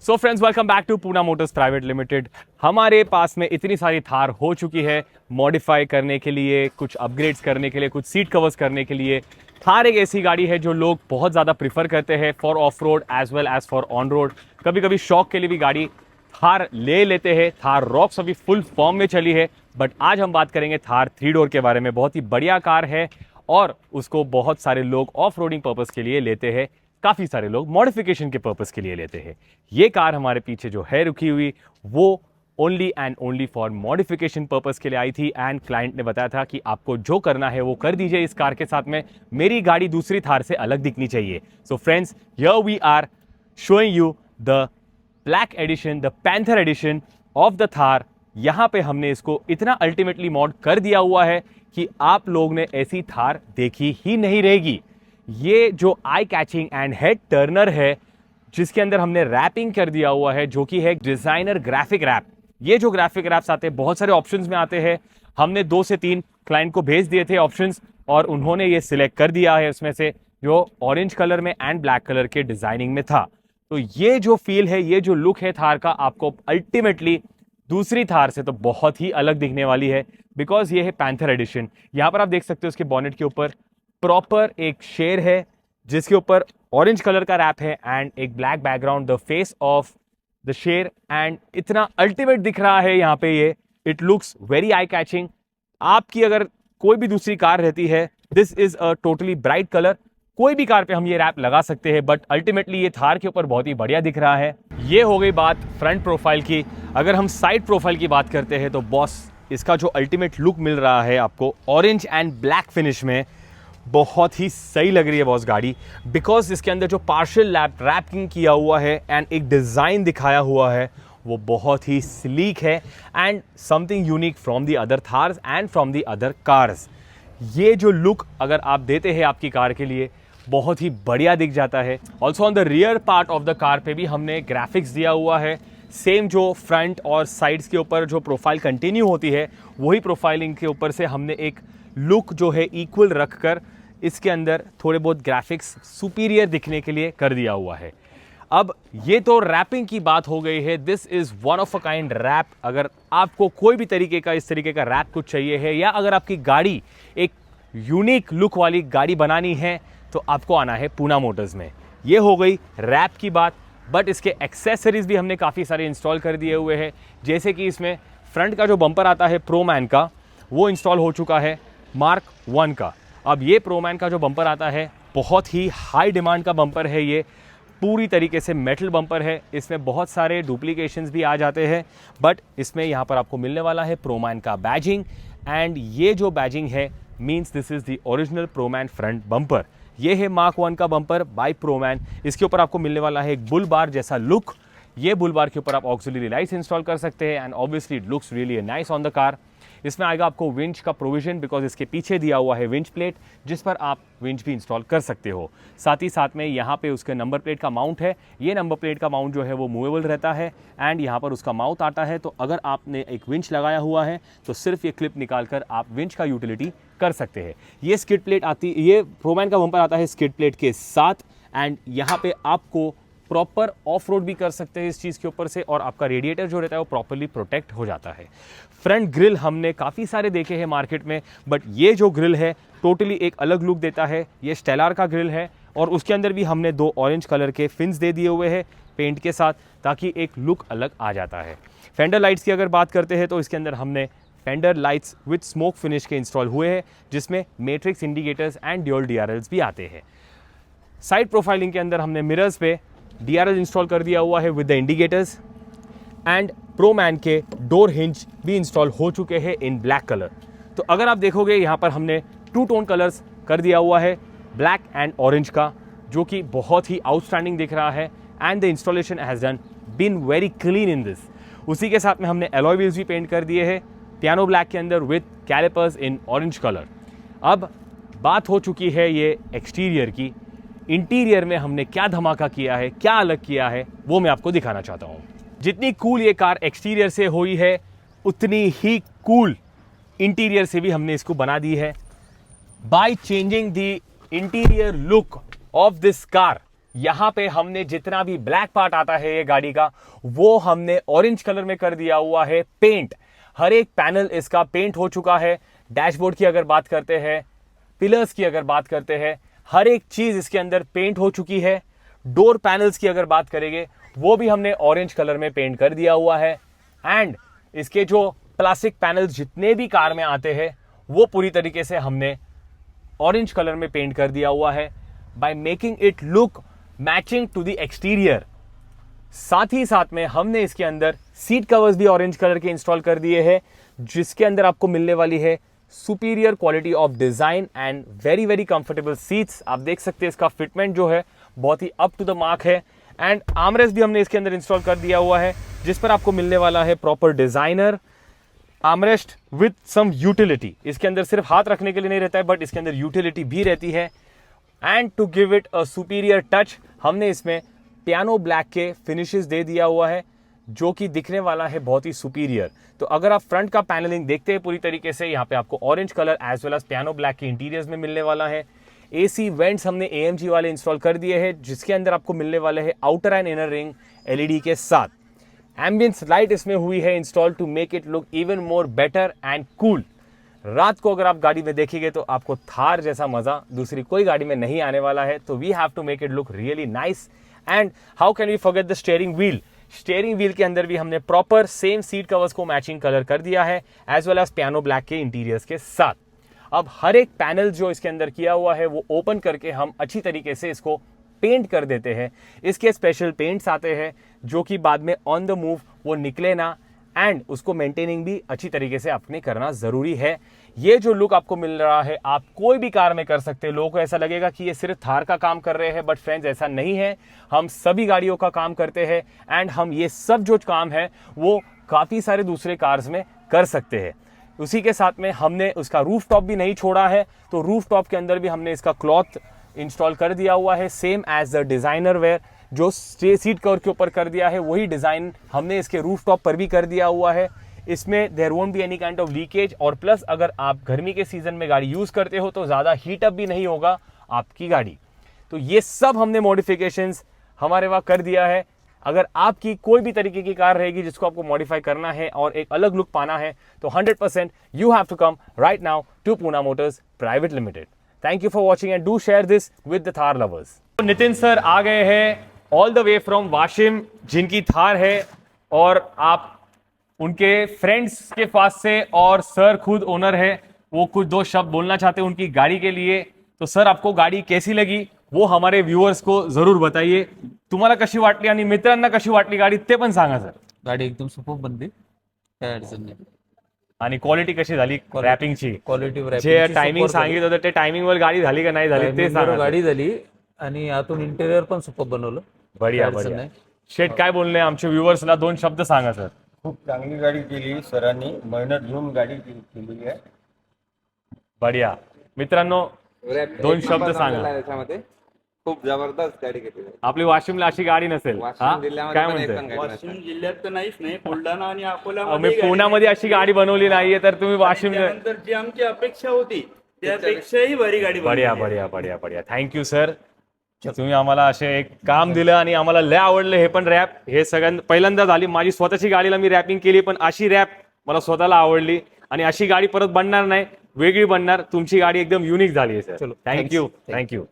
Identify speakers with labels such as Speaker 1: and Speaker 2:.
Speaker 1: So friends, welcome back to Poona motors private limited. हमारे पास में इतनी सारी थार हो चुकी है मॉडिफाई करने के लिए, कुछ अपग्रेड्स करने के लिए, कुछ सीट कवर्स करने के लिए। थार एक ऐसी गाड़ी है जो लोग बहुत ज़्यादा प्रीफर करते हैं for off road as well as for on road. कभी कभी शौक के लिए भी गाड़ी थार ले लेते हैं। थार रॉक्स अभी फुल फॉर्म में चली है, बट आज हम बात करेंगे थार 3 डोर के बारे में। बहुत ही बढ़िया कार है और उसको बहुत सारे लोग ऑफ रोडिंग पर्पज़ के लिए लेते हैं, काफ़ी सारे लोग मॉडिफिकेशन के पर्पज़ के लिए लेते हैं। ये कार हमारे पीछे जो है रुकी हुई, वो only and only for modification purpose के लिए आई थी। एंड क्लाइंट ने बताया था कि आपको जो करना है वो कर दीजिए इस कार के साथ में, मेरी गाड़ी दूसरी थार से अलग दिखनी चाहिए। So friends, here we are showing you the black edition, the panther edition of the Thar. यहां पे हमने इसको इतना अल्टीमेटली मॉड कर दिया हुआ है कि आप लोग ने ऐसी थार देखी ही नहीं रहेगी। ये जो eye catching and head Turner है, जिसके अंदर हमने रैपिंग कर दिया हुआ है, जो कि है डिजाइनर ग्राफिक रैप। ये जो ग्राफिक रैप्स आते हैं बहुत सारे ऑप्शंस में आते हैं। हमने 2 से 3 क्लाइंट को भेज दिए थे ऑप्शंस और उन्होंने ये सिलेक्ट कर दिया है उसमें से, जो ऑरेंज कलर में एंड ब्लैक कलर के डिजाइनिंग में था। तो ये जो फील है, ये जो लुक है थार का, आपको अल्टीमेटली दूसरी थार से तो बहुत ही अलग दिखने वाली है, बिकॉज ये है पैंथर एडिशन। यहां पर आप देख सकते हो उसके बॉनेट के ऊपर प्रॉपर एक शेर है जिसके ऊपर ऑरेंज कलर का रैप है एंड एक black background, the face of the शेर। एंड इतना अल्टीमेट दिख रहा है यहाँ पे ये, it looks very eye catching. आपकी अगर कोई भी दूसरी कार रहती है, this is a totally bright colour, कोई भी कार पे हम ये रैप लगा सकते हैं, बट अल्टीमेटली ये थार के ऊपर बहुत ही बढ़िया दिख रहा है। ये हो गई बात फ्रंट प्रोफाइल की। अगर हम साइड प्रोफाइल की बात करते हैं तो बॉस, इसका जो अल्टीमेट लुक मिल रहा है आपको ऑरेंज एंड ब्लैक फिनिश में, बहुत ही सही लग रही है बॉस गाड़ी। बिकॉज इसके अंदर जो पार्शियल रैपिंग किया हुआ है एंड एक डिज़ाइन दिखाया हुआ है, वो बहुत ही स्लीक है and something unique from the other थार्स and from the other cars. ये जो लुक अगर आप देते हैं आपकी कार के लिए, बहुत ही बढ़िया दिख जाता है। Also on the rear part of the car पे भी हमने ग्राफिक्स दिया हुआ है। सेम जो फ्रंट और साइड्स के ऊपर जो प्रोफाइल कंटिन्यू होती है, वही प्रोफाइलिंग के ऊपर से हमने एक लुक जो है इक्वल रखकर इसके अंदर थोड़े बहुत ग्राफिक्स सुपीरियर दिखने के लिए कर दिया हुआ है। अब ये तो रैपिंग की बात हो गई है। This is one of a kind wrap. अगर आपको कोई भी तरीके का इस तरीके का रैप कुछ चाहिए है, या अगर आपकी गाड़ी एक यूनिक लुक वाली गाड़ी बनानी है, तो आपको आना है पूना मोटर्स में। ये हो गई रैप की बात, बट इसके एक्सेसरीज भी हमने काफ़ी सारे इंस्टॉल कर दिए हुए हैं। जैसे कि इसमें फ्रंट का जो बम्पर आता है प्रोमैन का, वो इंस्टॉल हो चुका है मार्क 1 का। अब ये प्रोमैन का जो बम्पर आता है, बहुत ही हाई डिमांड का बम्पर है। ये पूरी तरीके से मेटल बम्पर है। इसमें बहुत सारे डुप्लीकेशंस भी आ जाते हैं, बट इसमें यहाँ पर आपको मिलने वाला है प्रोमैन का बैजिंग। एंड ये जो बैजिंग है means this is the original proman front bumper. ये है मार्क 1 का बम्पर बाय प्रोमैन। इसके ऊपर आपको मिलने वाला है एक बुल बार जैसा लुक। ये बुल बार के ऊपर आप ऑक्सिलरी लाइट्स इंस्टॉल कर सकते हैं and obviously it looks really nice on the car. इसमें आएगा आपको विंच का प्रोविजन, बिकॉज इसके पीछे दिया हुआ है विंच प्लेट, जिस पर आप विंच भी इंस्टॉल कर सकते हो। साथ ही साथ में यहाँ पे उसके नंबर प्लेट का माउंट है। ये नंबर प्लेट का माउंट जो है वो मूवेबल रहता है एंड यहाँ पर उसका माउथ आता है। तो अगर आपने एक विंच लगाया हुआ है तो सिर्फ ये क्लिप निकाल कर आप विंच का यूटिलिटी कर सकते हैं। ये स्किड प्लेट आती, ये प्रोमैन का बम्पर आता है स्किड प्लेट के साथ। एंड यहाँ पे आपको प्रॉपर ऑफ रोड भी कर सकते हैं इस चीज़ के ऊपर से, और आपका रेडिएटर जो रहता है वो प्रॉपर्ली प्रोटेक्ट हो जाता है। फ्रंट ग्रिल हमने काफ़ी सारे देखे हैं मार्केट में, बट ये जो ग्रिल है टोटली एक अलग लुक देता है। ये स्टेलार का ग्रिल है और उसके अंदर भी हमने 2 ऑरेंज कलर के फिन्स दे दिए हुए हैं पेंट के साथ, ताकि एक लुक अलग आ जाता है। फेंडर लाइट्स की अगर बात करते हैं तो इसके अंदर हमने fender lights with smoke finish के इंस्टॉल हुए हैं, जिसमें matrix indicators and dual DRLs भी आते हैं। साइड प्रोफाइलिंग के अंदर हमने मिरर्स पे DRL इंस्टॉल कर दिया हुआ है विद द इंडिकेटर्स। एंड प्रोमैन के डोर हिंज भी इंस्टॉल हो चुके हैं इन ब्लैक कलर। तो अगर आप देखोगे यहाँ पर हमने 2 टोन कलर्स कर दिया हुआ है, ब्लैक एंड ऑरेंज का, जो कि बहुत ही आउटस्टैंडिंग दिख रहा है। And the installation has done been very clean in this. उसी के साथ में हमने एलॉय व्हील्स भी पेंट कर दिए हैं पियानो ब्लैक के अंदर with calipers in orange colour. अब बात हो चुकी है ये एक्सटीरियर की। इंटीरियर में हमने क्या धमाका किया है, क्या अलग किया है, वो मैं आपको दिखाना चाहता हूँ। जितनी कूल ये कार एक्सटीरियर से हुई है, उतनी ही कूल इंटीरियर से भी हमने इसको बना दी है by changing the interior look of this car. यहाँ पे हमने जितना भी ब्लैक पार्ट आता है ये गाड़ी का, वो हमने ऑरेंज कलर में कर दिया हुआ है पेंट। हर एक पैनल इसका पेंट हो चुका है। डैशबोर्ड की अगर बात करते हैं, पिलर्स की अगर बात करते हैं, हर एक चीज इसके अंदर पेंट हो चुकी है। डोर पैनल्स की अगर बात करेंगे, वो भी हमने ऑरेंज कलर में पेंट कर दिया हुआ है। एंड इसके जो प्लास्टिक पैनल्स जितने भी कार में आते हैं, वो पूरी तरीके से हमने ऑरेंज कलर में पेंट कर दिया हुआ है, by making it look matching to the exterior. साथ ही साथ में हमने इसके अंदर सीट कवर्स भी ऑरेंज कलर के इंस्टॉल कर दिए हैं, जिसके अंदर आपको मिलने वाली है superior quality of design and very very comfortable seats. आप देख सकते हैं इसका फिटमेंट जो है बहुत ही अप टू द मार्क है। एंड आर्मरेस्ट भी हमने इसके अंदर इंस्टॉल कर दिया हुआ है, जिस पर आपको मिलने वाला है proper designer armrest with some utility. इसके अंदर सिर्फ हाथ रखने के लिए नहीं रहता है, बट इसके अंदर यूटिलिटी भी रहती है। And to give it a superior touch, हमने इसमें पियानो ब्लैक के फिनिशेस दे दिया हुआ है, जो कि दिखने वाला है बहुत ही सुपीरियर। तो अगर आप फ्रंट का पैनलिंग देखते हैं पूरी तरीके से, यहाँ पे आपको orange colour as well as piano black के इंटीरियर्स में मिलने वाला है। एसी वेंट्स हमने AMG वाले इंस्टॉल कर दिए हैं, जिसके अंदर आपको मिलने वाले हैं outer and inner ring LED के साथ। एम्बियंस लाइट इसमें हुई है install to make it look even more better and cool. रात को अगर आप गाड़ी में देखेंगे तो आपको थार जैसा मजा दूसरी कोई गाड़ी में नहीं आने वाला है। तो we have to make it look really nice. And how can we forget the steering wheel. Steering wheel के अंदर भी हमने प्रॉपर सेम सीट कवर्स को मैचिंग कलर कर दिया है, as well as piano black के इंटीरियर्स के साथ। अब हर एक पैनल जो इसके अंदर किया हुआ है, वो ओपन करके हम अच्छी तरीके से इसको पेंट कर देते हैं। इसके स्पेशल पेंट्स आते हैं, जो कि बाद में ऑन द मूव वो निकले ना, एंड उसको मेंटेनिंग भी अच्छी तरीके से आपने करना जरूरी है। ये जो लुक आपको मिल रहा है, आप कोई भी कार में कर सकते हैं। लोगों को ऐसा लगेगा कि ये सिर्फ थार का काम कर रहे हैं, बट फ्रेंड्स ऐसा नहीं है। हम सभी गाड़ियों का काम करते हैं, एंड हम ये सब जो काम है वो काफी सारे दूसरे कार्स में कर सकते हैं। उसी के साथ में हमने उसका रूफ टॉप भी नहीं छोड़ा है, तो रूफ टॉप के अंदर भी हमने इसका क्लॉथ इंस्टॉल कर दिया हुआ है, same as the designer wear. जो सीट कवर के ऊपर कर दिया है, वही डिजाइन हमने इसके रूफ टॉप पर भी कर दिया हुआ है। इसमें there won't be any kind of leakage, और प्लस अगर आप गर्मी के सीजन में गाड़ी यूज करते हो तो ज्यादा हीट अप भी नहीं होगा आपकी गाड़ी। तो ये सब हमने मॉडिफिकेशंस हमारे वहां कर दिया है। अगर आपकी कोई भी तरीके की कार रहेगी जिसको आपको मॉडिफाई करना है और एक अलग लुक पाना है, तो 100% you have to come right now to Poona motors private limited. Thank you for watching and do share this with the Thar lovers. Nitin sir आ गए हैं all the way from Washim, जिनकी थार है, और आप उनके फ्रेंड्स के पास से, और सर खुद ओनर है, वो कुछ दो शब्द बोलना चाहते हैं उनकी गाड़ी के लिए। तो सर, आपको गाडी कैसी लगी वो हमारे व्ह्युअर्स को जरूर बताइए। तुम्हाला कशी वाटली आणि मित्रांना कशी वाटली गाडी ते पण सांगा सर।
Speaker 2: गाडी एकदम सुपर बनली, काय अडचण नाही.
Speaker 1: आणि क्वालिटी कशी झाली रॅपिंगची?
Speaker 2: क्वालिटी
Speaker 1: जे टायमिंग सांगितलं होतं ते टायमिंग वर गाडी झाली का नाही झाली ते सांगा.
Speaker 2: गाडी झाली आणि आतून इंटेरियर पण सुपर बनवलं.
Speaker 1: बढिया बढिया. शेट काय बोलणे आमच्या व्ह्युअर्सला दोन शब्द सांगा सर.
Speaker 3: खूप चांगली गाडी केली सरांनी, मेहनत घेऊन गाडी केलेली आहे.
Speaker 1: बढिया. मित्रांनो, दोन शब्द सांगा.
Speaker 4: याच्यामध्ये खूप जबरदस्त गाडी घेतली.
Speaker 1: आपली वाशिमला अशी गाडी नसेल,
Speaker 4: वाशिम जिल्ह्यामध्ये
Speaker 1: काय
Speaker 4: पण
Speaker 1: म्हणते?
Speaker 4: एकदम गाडी
Speaker 5: वाशिम
Speaker 4: नसेल.
Speaker 5: जिल्ह्यात तर नाहीच नाही, बुलढाणा आणि
Speaker 1: मी
Speaker 5: अकोल्यामध्ये
Speaker 1: पुण्यामध्ये अशी गाडी बनवली नाहीये, तर तुम्ही वाशिम.
Speaker 5: त्यानंतर जी आमची अपेक्षा होती त्यापेक्षाही भारी गाडी
Speaker 1: बढिया
Speaker 5: बनवली.
Speaker 1: बढिया बढिया बढिया. Thank you sir. तुम्ही आम्हाला असे एक काम दिलं आणि आम्हाला लय आवडलं हे पण रॅप. हे सगळ्यांना पहिल्यांदा झाली. माझी स्वतःची गाडीला मी रॅपिंग केली, पण अशी रॅप मला स्वतःला आवडली आणि अशी गाडी परत बनणार नाही, वेगळी बनणार. तुमची गाडी एकदम युनिक झाली आहे सर. थँक्यू.
Speaker 3: थँक्यू.